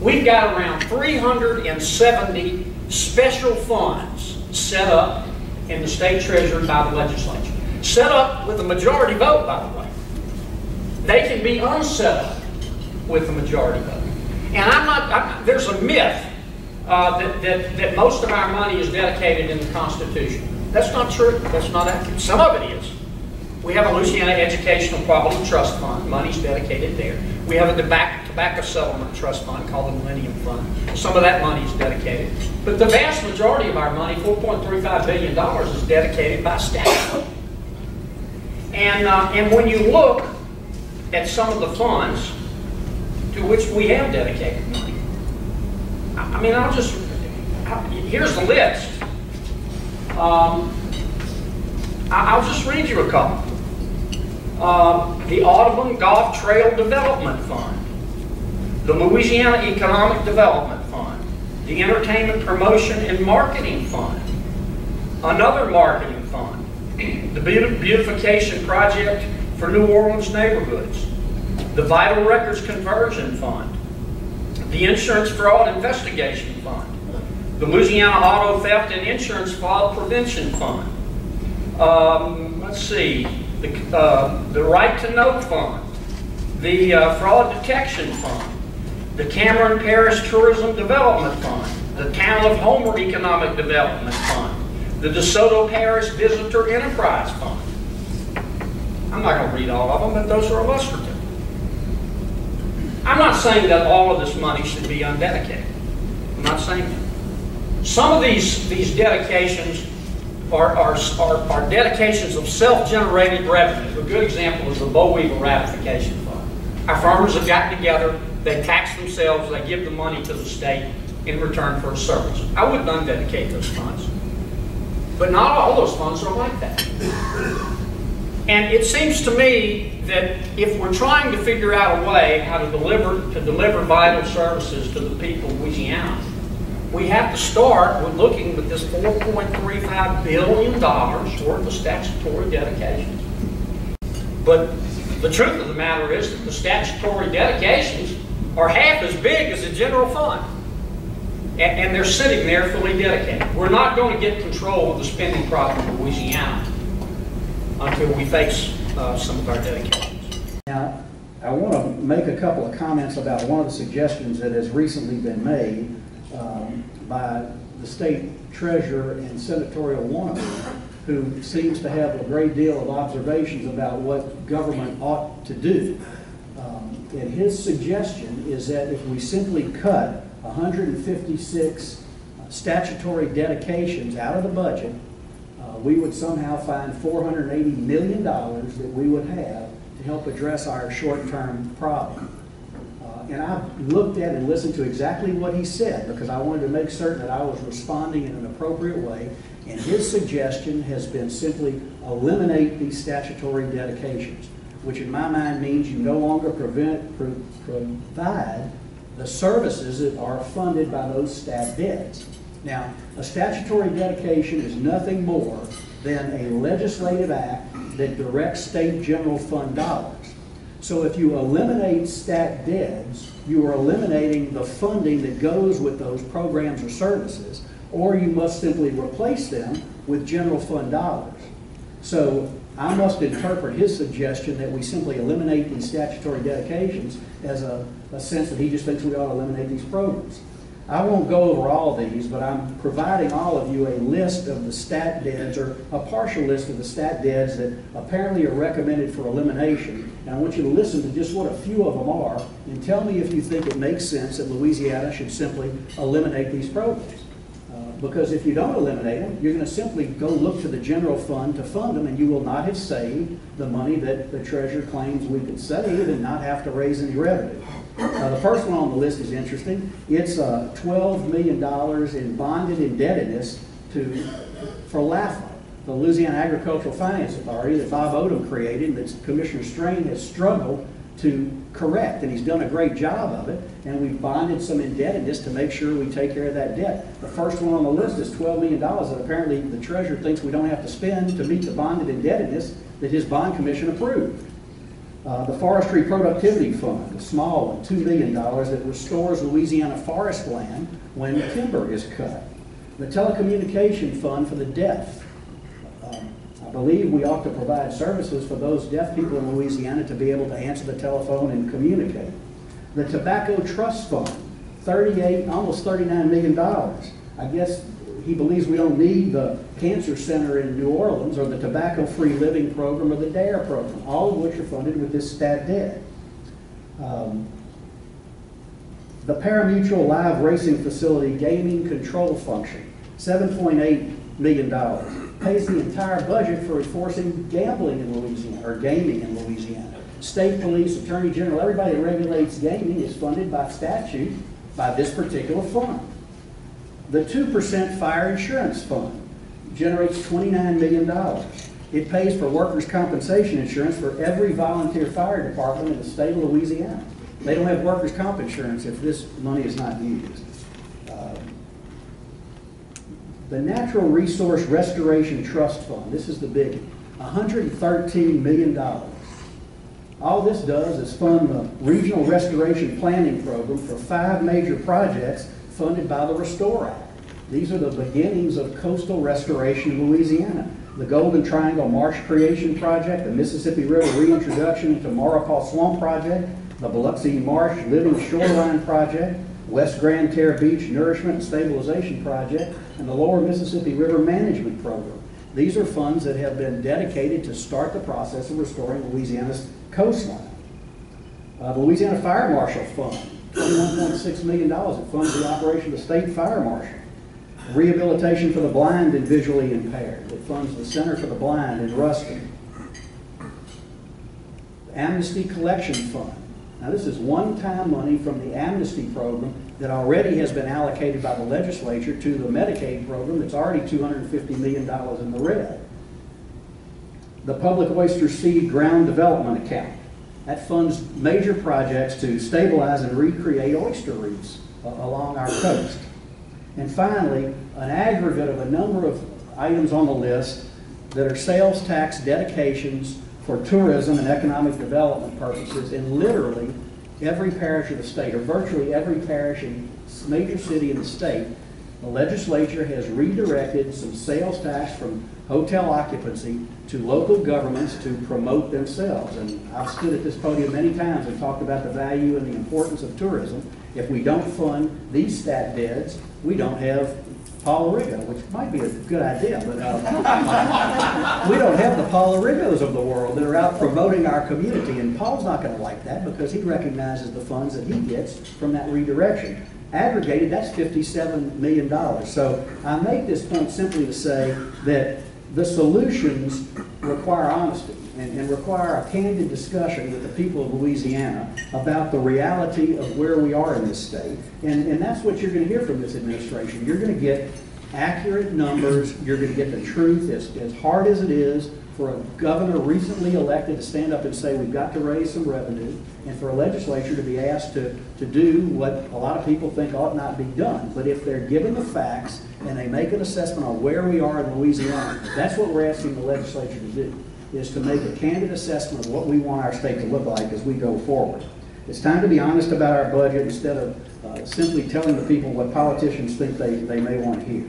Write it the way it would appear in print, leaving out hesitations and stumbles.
We've got around 370 special funds set up in the state treasury by the legislature. Set up with a majority vote, by the way. They can be unset up with a majority vote. And there's a myth that most of our money is dedicated in the Constitution. That's not true. That's not accurate. Some of it is. We have a Louisiana Educational Quality Trust Fund. Money's dedicated there. We have a tobacco settlement trust fund called the Millennium Fund. Some of that money is dedicated. But the vast majority of our money, $4.35 billion, is dedicated by statute. And when you look at some of the funds to which we have dedicated money, I mean, here's the list. I'll just read you a couple. The Audubon Golf Trail Development Fund, the Louisiana Economic Development Fund, the Entertainment Promotion and Marketing Fund, another marketing fund, the Beautification Project for New Orleans Neighborhoods, the Vital Records Conversion Fund, the Insurance Fraud Investigation Fund, the Louisiana Auto Theft and Insurance Fraud Prevention Fund, let's see, the Right to Know Fund, the Fraud Detection Fund, the Cameron Parish Tourism Development Fund, the Town of Homer Economic Development Fund, the DeSoto Parish Visitor Enterprise Fund. I'm not going to read all of them, but those are illustrative. I'm not saying that all of this money should be undedicated. I'm not saying that. Some of these dedications are dedications of self-generated revenue. A good example is the Boll Weevil Ratification Fund. Our farmers have gotten together, they tax themselves, they give the money to the state in return for a service. I wouldn't undedicate those funds. But not all those funds are like that. And it seems to me that if we're trying to figure out a way how to deliver vital services to the people of Louisiana, we have to start with looking at this $4.35 billion worth of statutory dedications. But the truth of the matter is that the statutory dedications are half as big as the general fund. And they're sitting there fully dedicated. We're not going to get control of the spending problem of Louisiana until we face some of our dedications. Now, I want to make a couple of comments about one of the suggestions that has recently been made by the state treasurer and senatorial wannabe, who seems to have a great deal of observations about what government ought to do. And his suggestion is that if we simply cut 156 statutory dedications out of the budget, we would somehow find $480 million that we would have to help address our short-term problem. And I looked at and listened to exactly what he said because I wanted to make certain that I was responding in an appropriate way. And his suggestion has been simply eliminate these statutory dedications, which in my mind means you no longer provide the services that are funded by those stat debts. Now, a statutory dedication is nothing more than a legislative act that directs state general fund dollars. So if you eliminate stat debts, you are eliminating the funding that goes with those programs or services, or you must simply replace them with general fund dollars. So I must interpret his suggestion that we simply eliminate these statutory dedications as a sense that he just thinks we ought to eliminate these programs. I won't go over all these, but I'm providing all of you a list of the stat debts, or a partial list of the stat debts that apparently are recommended for elimination. And I want you to listen to just what a few of them are and tell me if you think it makes sense that Louisiana should simply eliminate these programs. Because if you don't eliminate them, you're going to simply go look to the general fund to fund them, and you will not have saved the money that the treasurer claims we could save and not have to raise any revenue. The first one on the list is interesting. It's $12 million in bonded indebtedness for LAFA, the Louisiana Agricultural Finance Authority that Bob Odom created, that Commissioner Strain has struggled to correct, and he's done a great job of it, and we've bonded some indebtedness to make sure we take care of that debt. The first one on the list is $12 million that apparently the treasurer thinks we don't have to spend to meet the bonded indebtedness that his bond commission approved. The Forestry Productivity Fund, a small one, $2 million, that restores Louisiana forest land when timber is cut. The Telecommunication Fund for the deaf. I believe we ought to provide services for those deaf people in Louisiana to be able to answer the telephone and communicate. The Tobacco Trust Fund, almost $39 million. I guess he believes we don't need the Cancer Center in New Orleans or the Tobacco Free Living Program or the DARE program, all of which are funded with this stat debt. The Parimutuel Live Racing Facility Gaming Control Function, $7.8 million, pays the entire budget for enforcing gambling in Louisiana, or gaming in Louisiana. State police, attorney general, everybody that regulates gaming is funded by statute by this particular fund. The 2% Fire Insurance Fund generates $29 million. It pays for workers' compensation insurance for every volunteer fire department in the state of Louisiana. They don't have workers' comp insurance if this money is not used. The Natural Resource Restoration Trust Fund, this is the biggie, $113 million. All this does is fund the Regional Restoration Planning Program for 5 major projects funded by the Restore Act. These are the beginnings of coastal restoration in Louisiana. The Golden Triangle Marsh Creation Project, the Mississippi River Reintroduction to Maurepas Swamp Project, the Biloxi Marsh Living Shoreline Project, West Grand Terre Beach Nourishment and Stabilization Project, and the Lower Mississippi River Management Program. These are funds that have been dedicated to start the process of restoring Louisiana's coastline. The Louisiana Fire Marshal Fund, $21.6 million. It funds the operation of the State Fire Marshal. Rehabilitation for the Blind and Visually Impaired. It funds the Center for the Blind in Ruston. Amnesty Collection Fund. Now this is one-time money from the amnesty program that already has been allocated by the legislature to the Medicaid program that's already $250 million in the red. The Public Oyster Seed Ground Development Account. That funds major projects to stabilize and recreate oyster reefs along our coast. And finally, an aggregate of a number of items on the list that are sales tax dedications for tourism and economic development purposes in literally every parish of the state, or virtually every parish and major city in the state. The legislature has redirected some sales tax from hotel occupancy to local governments to promote themselves. And I've stood at this podium many times and talked about the value and the importance of tourism. If we don't fund these stat beds, we don't have Paul Arrigo, which might be a good idea, but we don't have the Paul Arrigos of the world that are out promoting our community, and Paul's not going to like that because he recognizes the funds that he gets from that redirection. Aggregated, that's $57 million. So I make this point simply to say that the solutions require honesty and require a candid discussion with the people of Louisiana about the reality of where we are in this state. And that's what you're going to hear from this administration. You're going to get accurate numbers. You're going to get the truth. As hard as it is for a governor recently elected to stand up and say we've got to raise some revenue, and for a legislature to be asked to do what a lot of people think ought not be done. But if they're given the facts and they make an assessment on where we are in Louisiana, that's what we're asking the legislature to do, is to make a candid assessment of what we want our state to look like as we go forward. It's time to be honest about our budget instead of simply telling the people what politicians think they may want to hear.